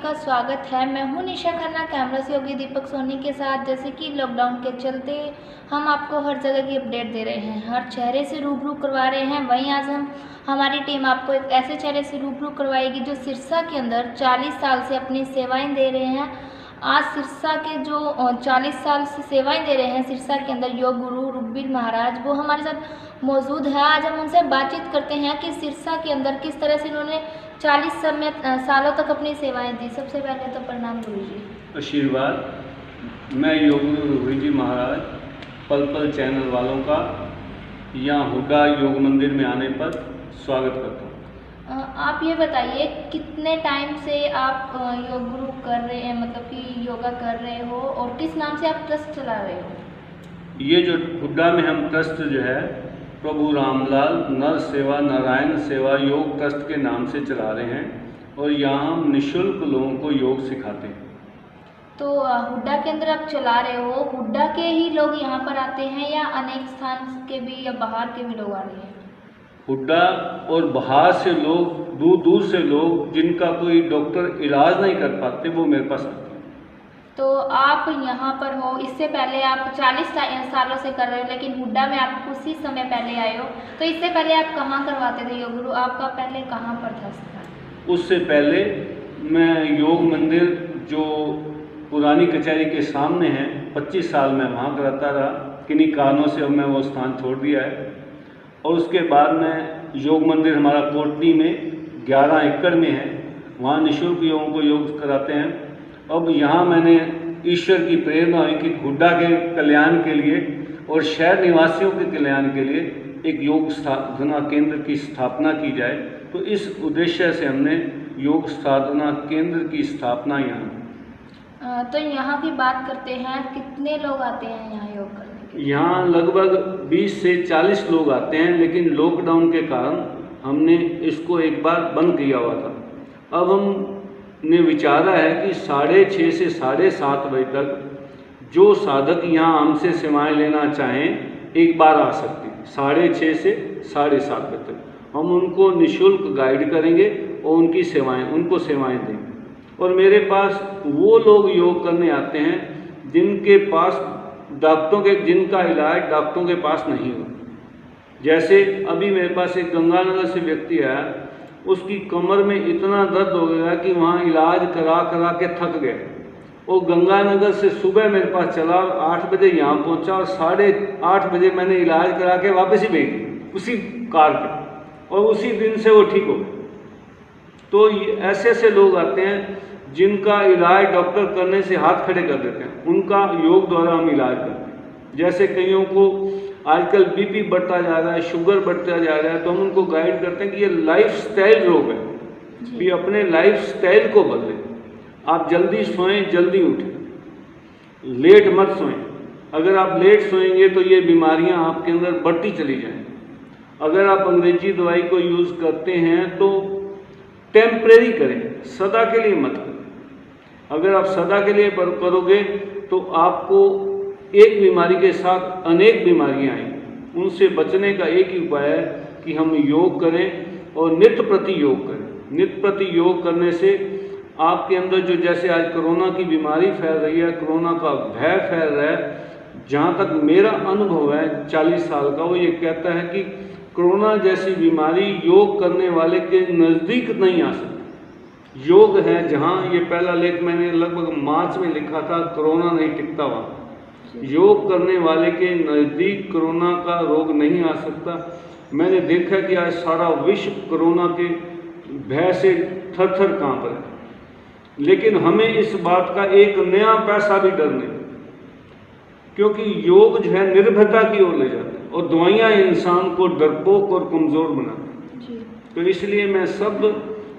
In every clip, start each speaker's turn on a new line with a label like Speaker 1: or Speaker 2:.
Speaker 1: का स्वागत है। मैं हूं निशा खन्ना, कैमरा सहयोगी दीपक सोनी के साथ। जैसे कि लॉकडाउन के चलते हम आपको हर जगह की अपडेट दे रहे हैं, हर चेहरे से रूबरू करवा रहे हैं। वहीं आज हमारी टीम आपको एक ऐसे चेहरे से रूबरू करवाएगी जो सिरसा के अंदर 40 साल से अपनी सेवाएं दे रहे हैं। आज सिरसा के जो 40 साल से सेवाएं दे रहे हैं सिरसा के अंदर योग गुरु रुबिल महाराज, वो हमारे साथ मौजूद है। आज हम उनसे बातचीत करते हैं कि सिरसा के अंदर किस तरह से उन्होंने 40 सालों तक अपनी सेवाएं दी। सबसे पहले तो प्रणाम गुरु जी।
Speaker 2: आशीर्वाद। मैं योग गुरु रुबिल जी महाराज पल पल चैनल वालों का यहाँ हुड्डा योग मंदिर में आने पर स्वागत करता हूँ।
Speaker 1: आप ये बताइए कितने टाइम से आप योग गुरु कर रहे हैं, मतलब कि योगा कर रहे हो, और किस नाम से आप ट्रस्ट चला रहे हो?
Speaker 2: ये जो हुड्डा में हम ट्रस्ट जो है प्रभु रामलाल नर सेवा नारायण सेवा योग ट्रस्ट के नाम से चला रहे हैं, और यहाँ हम निःशुल्क लोगों को योग सिखाते हैं।
Speaker 1: तो हुड्डा के अंदर आप चला रहे हो, हुड्डा के ही लोग यहाँ पर आते हैं या अनेक स्थान के भी या बाहर के भी लोग आ रहे हैं?
Speaker 2: हुड्डा और बाहर से लोग, दूर दूर से लोग जिनका कोई डॉक्टर इलाज नहीं कर पाते, वो मेरे पास आते हैं।
Speaker 1: तो आप यहाँ पर हो, इससे पहले आप 40 सालों से कर रहे हो, लेकिन हुड्डा में आप कुछ ही समय पहले आए हो। तो इससे पहले आप कहाँ करवाते थे योग गुरु? आपका पहले कहाँ पर था स्थान?
Speaker 2: उससे पहले मैं योग मंदिर जो पुरानी कचहरी के सामने है, 25 साल मैं वहाँ कराता रहा। किन्हीं कारणों से अब मैं वो स्थान छोड़ दिया है। और उसके बाद में योग मंदिर हमारा कोटनी में 11 एकड़ में है, वहाँ निःशुल्क लोगों को योग कराते हैं। अब यहाँ मैंने ईश्वर की प्रेरणा हुई कि हुड्डा के कल्याण के लिए और शहर निवासियों के कल्याण के लिए एक योग साधना केंद्र की स्थापना की जाए। तो इस उद्देश्य से हमने योग साधना केंद्र की स्थापना यहाँ।
Speaker 1: तो यहाँ की बात करते हैं, कितने लोग आते हैं यहाँ योग करने के लिए? यहाँ
Speaker 2: लगभग 20 से 40 लोग आते हैं, लेकिन लॉकडाउन के कारण हमने इसको एक बार बंद किया हुआ था। अब हमने विचारा है कि 6:30 से 7:30 बजे तक जो साधक यहाँ हमसे सेवाएं लेना चाहें एक बार आ सकते हैं। 6:30 से 7:30 बजे तक हम उनको निःशुल्क गाइड करेंगे और उनको सेवाएं देंगे। और मेरे पास वो लोग योग करने आते हैं जिनके पास जिनका इलाज डॉक्टरों के पास नहीं हो। जैसे अभी मेरे पास एक गंगानगर से व्यक्ति आया, उसकी कमर में इतना दर्द हो गया कि वहाँ इलाज करा करा के थक गए। वो गंगानगर से सुबह मेरे पास चला, 8 बजे यहाँ पहुँचा, और 8:30 बजे मैंने इलाज करा के वापस ही भेज दी उसी कार पे, और उसी दिन से वो ठीक हो गए। तो ऐसे ऐसे लोग आते हैं जिनका इलाज डॉक्टर करने से हाथ खड़े कर देते हैं, उनका योग द्वारा हम इलाज करते हैं। जैसे कईयों को आजकल बीपी बढ़ता जा रहा है, शुगर बढ़ता जा रहा है, तो हम उनको गाइड करते हैं कि ये लाइफस्टाइल रोग है, कि अपने लाइफस्टाइल को बदलें। आप जल्दी सोएं, जल्दी उठें, लेट मत सोएं। अगर आप लेट सोएंगे तो ये बीमारियां आपके अंदर बढ़ती चली जाएंगी। अगर आप अंग्रेजी दवाई को यूज़ करते हैं तो टेम्परेरी करें, सदा के लिए मत करें। अगर आप सदा के लिए करोगे तो आपको एक बीमारी के साथ अनेक बीमारियां आएंगी। उनसे बचने का एक ही उपाय है कि हम योग करें और नित्य प्रति योग करें। नित्य प्रति योग करने से आपके अंदर जो, जैसे आज कोरोना की बीमारी फैल रही है, कोरोना का भय फैल रहा है, जहाँ तक मेरा अनुभव है 40 साल का, वो ये कहता है कि कोरोना जैसी बीमारी योग करने वाले के नज़दीक नहीं आ सकती। योग है जहाँ, ये पहला लेख मैंने लगभग मार्च में लिखा था, कोरोना नहीं टिकता वहाँ। योग करने वाले के नज़दीक कोरोना का रोग नहीं आ सकता। मैंने देखा कि आज सारा विश्व कोरोना के भय से थर थर काँप रहा है, लेकिन हमें इस बात का एक नया पैसा भी डर नहीं, क्योंकि योग जो है निर्भयता की ओर ले जाता है, और दवाइयाँ इंसान को डरपोक और कमज़ोर बनाती हैं। तो इसलिए मैं सब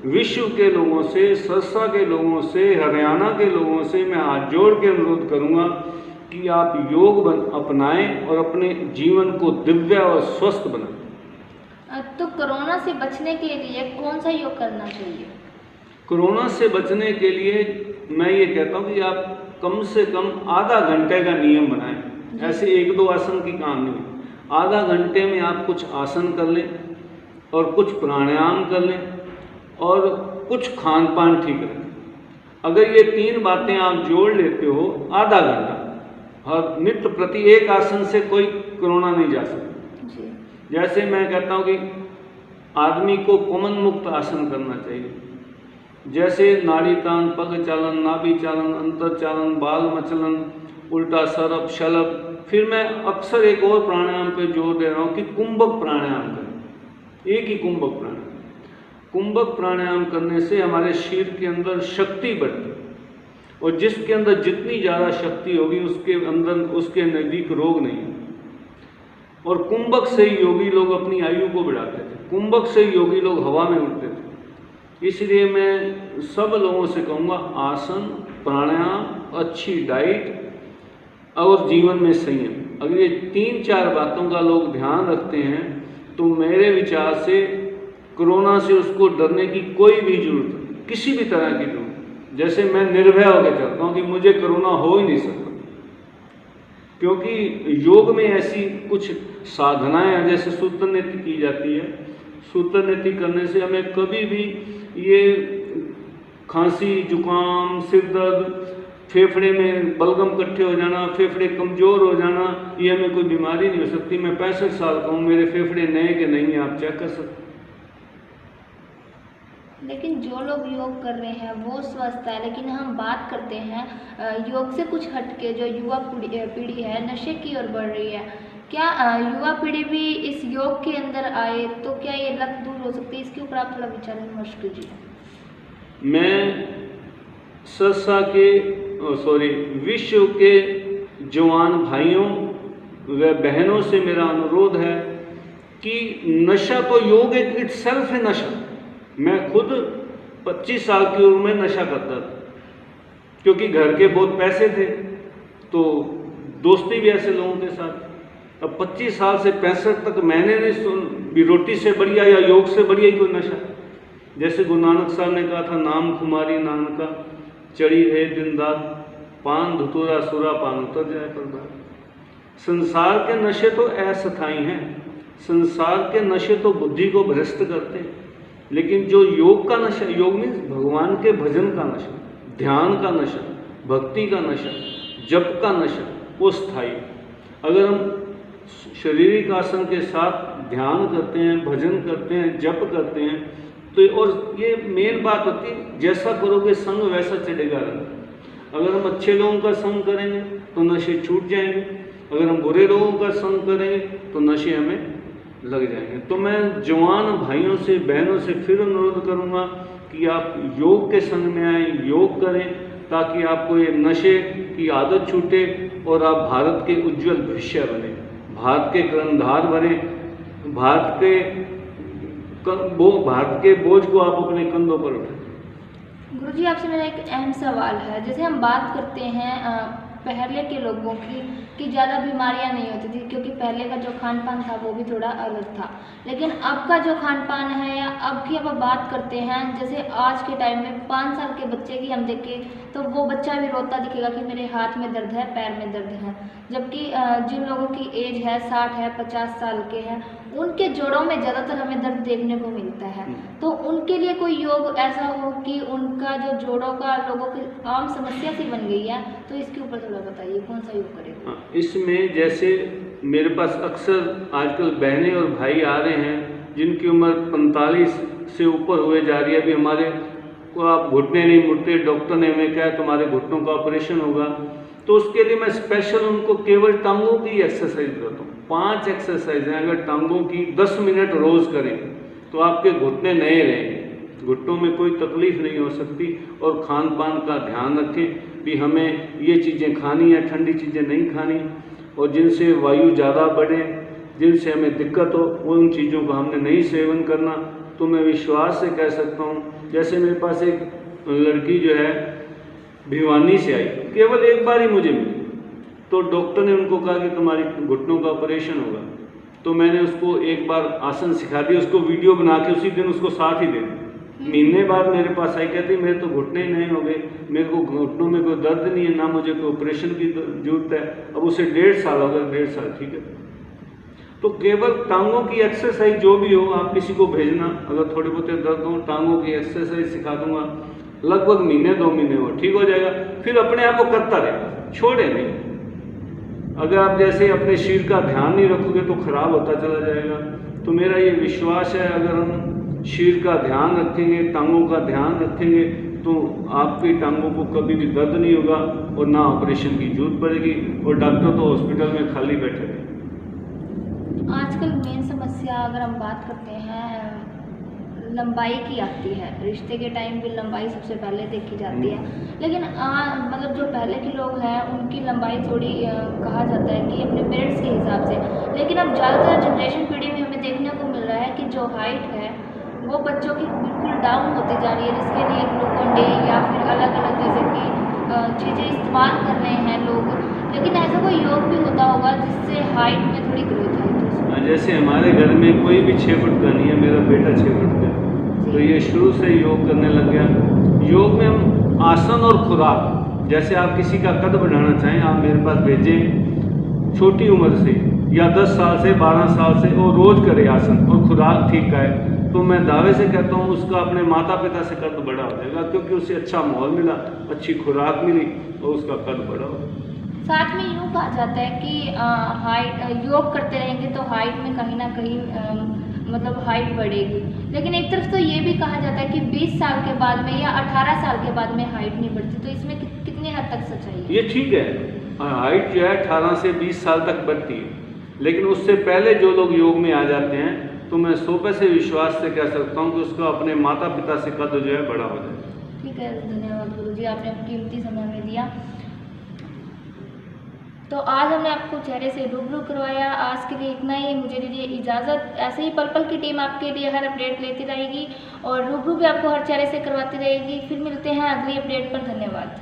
Speaker 2: विश्व के लोगों से, सिरसा के लोगों से, हरियाणा के लोगों से मैं हाथ जोड़ के अनुरोध करूँगा कि आप योग अपनाएं और अपने जीवन को दिव्य और स्वस्थ बनाएं।
Speaker 1: तो कोरोना से बचने के लिए कौन सा योग करना चाहिए?
Speaker 2: कोरोना से बचने के लिए मैं ये कहता हूँ कि आप कम से कम आधा घंटे का नियम बनाएं। ऐसे 1-2 आसन की काम नहीं, आधा घंटे में आप कुछ आसन कर लें और कुछ प्राणायाम कर लें और कुछ खान पान ठीक रखें। अगर ये 3 बातें आप जोड़ लेते हो, आधा घंटा हर नित्य प्रति एक आसन से कोई कोरोना नहीं जा सकता।
Speaker 1: जी।
Speaker 2: जैसे मैं कहता हूँ कि आदमी को पवन मुक्त आसन करना चाहिए, जैसे नाड़ी तान, पग चालन, नाभि चालन, अंतर चालन, बाल मचलन, उल्टा सरप, शलभ। फिर मैं अक्सर एक और प्राणायाम पे जोर दे रहा हूँ कि कुंभक प्राणायाम करें। एक ही कुंभक प्राणायाम, कुंभक प्राणायाम करने से हमारे शरीर के अंदर शक्ति बढ़ती है, और जिसके अंदर जितनी ज़्यादा शक्ति होगी उसके अंदर, उसके नज़दीक रोग नहीं है। और कुंभक से ही योगी लोग अपनी आयु को बढ़ाते थे, कुंभक से ही योगी लोग हवा में उड़ते थे। इसलिए मैं सब लोगों से कहूँगा, आसन, प्राणायाम, अच्छी डाइट और जीवन में संयम, अगर ये 3-4 बातों का लोग ध्यान रखते हैं तो मेरे विचार से कोरोना से उसको डरने की कोई भी जरूरत नहीं, किसी भी तरह की जरूरत। जैसे मैं निर्भय होकर चलता हूँ कि मुझे कोरोना हो ही नहीं सकता, क्योंकि योग में ऐसी कुछ साधनाएं हैं, जैसे सूत्र नीति की जाती है। सूत्र नीति करने से हमें कभी भी ये खांसी, जुकाम, सिर दर्द, फेफड़े में बलगम इकट्ठे हो जाना, फेफड़े कमज़ोर हो जाना, ये हमें कोई बीमारी नहीं हो सकती। मैं 65 साल का हूँ, मेरे फेफड़े नए के नहीं हैं, आप चेक कर सकते।
Speaker 1: लेकिन जो लोग योग कर रहे हैं वो स्वस्थ है, लेकिन हम बात करते हैं योग से कुछ हटके जो युवा पीढ़ी है नशे की ओर बढ़ रही है। क्या युवा पीढ़ी भी इस योग के अंदर आए तो क्या ये लत दूर हो सकती है? इसके ऊपर आप थोड़ा विचार विमर्श कीजिए।
Speaker 2: मैं विश्व के जवान भाइयों व बहनों से मेरा अनुरोध है कि नशा तो योग एक इट सेल्फ है नशा। मैं खुद 25 साल की उम्र में नशा करता था, क्योंकि घर के बहुत पैसे थे तो दोस्ती भी ऐसे लोगों के साथ। अब 25 साल से 65 तक मैंने नहीं सुन भी रोटी से बढ़िया या योग से बढ़िया ही कोई नशा। जैसे गुरु नानक साहब ने कहा था, नाम खुमारी नानका चढ़ी है दिन रात, पान धुतुरा सुरा पान उतर जाए पर। संसार के नशे तो अस्थायी हैं, संसार के नशे तो बुद्धि को भ्रष्ट करते हैं, लेकिन जो योग का नशा, योग मीन्स भगवान के भजन का नशा, ध्यान का नशा, भक्ति का नशा, जप का नशा, वो स्थायी। अगर हम शारीरिक आसन के साथ ध्यान करते हैं, भजन करते हैं, जप करते हैं तो, और ये मेन बात होती है, जैसा करोगे संग वैसा चलेगा रंग। अगर हम अच्छे लोगों का संग करेंगे तो नशे छूट जाएंगे, अगर हम बुरे लोगों का संग करेंगे तो नशे हमें लग जाएंगे। तो मैं जवान भाइयों से, बहनों से फिर अनुरोध करूंगा कि आप योग के संग में आए, योग करें, ताकि आपको ये नशे की आदत छूटे और आप भारत के उज्जवल भविष्य बने, भारत के कर्णधार बने, भारत के बोझ को आप अपने कंधों पर उठाएं।
Speaker 1: गुरुजी, आपसे मेरा एक अहम सवाल है। जैसे हम बात करते हैं पहले के लोगों की कि ज़्यादा बीमारियां नहीं होती थी, क्योंकि पहले का जो खान पान था वो भी थोड़ा अलग था। लेकिन अब का जो खान पान है या अब की अब बात करते हैं, जैसे आज के टाइम में 5 साल के बच्चे की हम देखें तो वो बच्चा भी रोता दिखेगा कि मेरे हाथ में दर्द है, पैर में दर्द है। जबकि जिन लोगों की एज है 60 है, 50 साल के हैं, उनके जोड़ों में ज़्यादातर हमें दर्द देखने को मिलता है। तो उनके लिए कोई योग ऐसा हो कि उनका जो जोड़ों का लोगों की आम समस्या सी बन गई है, तो इसके ऊपर थोड़ा बताइए, कौन सा योग करेगा?
Speaker 2: इसमें जैसे मेरे पास अक्सर आजकल बहनें और भाई आ रहे हैं जिनकी उम्र 45 से ऊपर हुए जा रही है। अभी हमारे को आप घुटने नहीं मुड़ते, डॉक्टर ने हमें कहा तुम्हारे घुटनों का ऑपरेशन होगा, तो उसके लिए मैं स्पेशल उनको केवल टांगों की एक्सरसाइज करता हूँ। 5 एक्सरसाइज हैं, अगर टांगों की 10 मिनट रोज़ करें तो आपके घुटने नए रहेंगे, घुटनों में कोई तकलीफ नहीं हो सकती। और खान पान का ध्यान रखें भी हमें ये चीज़ें खानी है, ठंडी चीज़ें नहीं खानी, और जिनसे वायु ज़्यादा बढ़े, जिनसे हमें दिक्कत हो, उन चीज़ों का हमने नहीं सेवन करना। तो मैं विश्वास से कह सकता हूँ, जैसे मेरे पास एक लड़की जो है भिवानी से आई, केवल एक बार ही मुझे मिली, तो डॉक्टर ने उनको कहा कि तुम्हारी घुटनों का ऑपरेशन होगा। तो मैंने उसको एक बार आसन सिखा दिया, उसको वीडियो बना के उसी दिन उसको साथ ही दे दिया। महीने बाद मेरे पास आई, कहती मेरे तो घुटने ही नहीं हो गए, मेरे को घुटनों में कोई दर्द नहीं है, ना मुझे कोई ऑपरेशन की जरूरत है। अब उसे 1.5 साल हो गए, 1.5 साल, ठीक है। तो केवल टांगों की एक्सरसाइज जो भी हो, आप किसी को भेजना, अगर थोड़े बहुत दर्द हो, टांगों की एक्सरसाइज सिखा दूंगा। लगभग महीने 2 महीने हो, ठीक हो जाएगा। फिर अपने आप वो करता रहेगा, छोड़े नहीं। अगर आप जैसे अपने शरीर का ध्यान नहीं रखोगे तो खराब होता चला जाएगा। तो मेरा ये विश्वास है, अगर हम शरीर का ध्यान रखेंगे, टांगों का ध्यान रखेंगे, तो आपकी टांगों को कभी भी दर्द नहीं होगा और ना ऑपरेशन की जरूरत पड़ेगी, और डॉक्टर तो हॉस्पिटल में खाली बैठे रहेंगे।
Speaker 1: आजकल मेन समस्या अगर हम बात करते हैं लंबाई की आती है। रिश्ते के टाइम भी लंबाई सबसे पहले देखी जाती है, लेकिन मतलब जो पहले के लोग हैं उनकी लंबाई थोड़ी कहा जाता है कि अपने पेरेंट्स के हिसाब से। लेकिन अब ज़्यादातर जनरेशन पीढ़ी में हमें देखने को मिल रहा है कि जो हाइट है वो बच्चों की बिल्कुल डाउन होती जा रही है, जिसके लिए ग्लूकोन डी या फिर अलग अलग जैसे कि चीज़ें इस्तेमाल कर रहे हैं लोग। लेकिन ऐसा कोई योग भी होता होगा जिससे हाइट में थोड़ी ग्रोथ आई?
Speaker 2: जैसे हमारे घर में कोई भी 6 फुट का नहीं है, मेरा बेटा 6 फुट का, तो ये शुरू से योग करने लग गया। योग में हम आसन और खुराक, जैसे आप किसी का कद बढ़ाना चाहें, आप मेरे पास भेजें छोटी उम्र से या 10 साल से 12 साल से, और रोज़ करे आसन और खुराक ठीक है, तो मैं दावे से कहता हूँ उसका अपने माता पिता से कद बड़ा हो जाएगा, क्योंकि उसे अच्छा माहौल मिला, अच्छी खुराक मिली और उसका कद बड़ा हो।
Speaker 1: साथ में यूँ कहा जाता है कि हाइट योग करते रहेंगे तो हाइट में कहीं ना कहीं मतलब हाइट बढ़ेगी, लेकिन एक तरफ तो ये भी कहा जाता है कि 20 साल के बाद में या 18 साल के बाद में हाइट नहीं बढ़ती। तो इसमें कितनी हद तक सच्चाई है?
Speaker 2: ये ठीक है, हाइट जो है 18 से 20 साल तक बढ़ती है, लेकिन उससे पहले जो लोग योग में आ जाते हैं तो मैं 100% विश्वास से कह सकता हूँ कि उसका अपने माता पिता से कद जो है बड़ा हो जाए।
Speaker 1: ठीक है, धन्यवाद गुरुजी, आपने कीमती समय में दिया। तो आज हमने आपको चेहरे से रूबरू करवाया। आज के लिए इतना ही, मुझे दीजिए इजाज़त। ऐसे ही पल पल की टीम आपके लिए हर अपडेट लेती रहेगी और रूबरू भी आपको हर चेहरे से करवाती रहेगी। फिर मिलते हैं अगली अपडेट पर। धन्यवाद।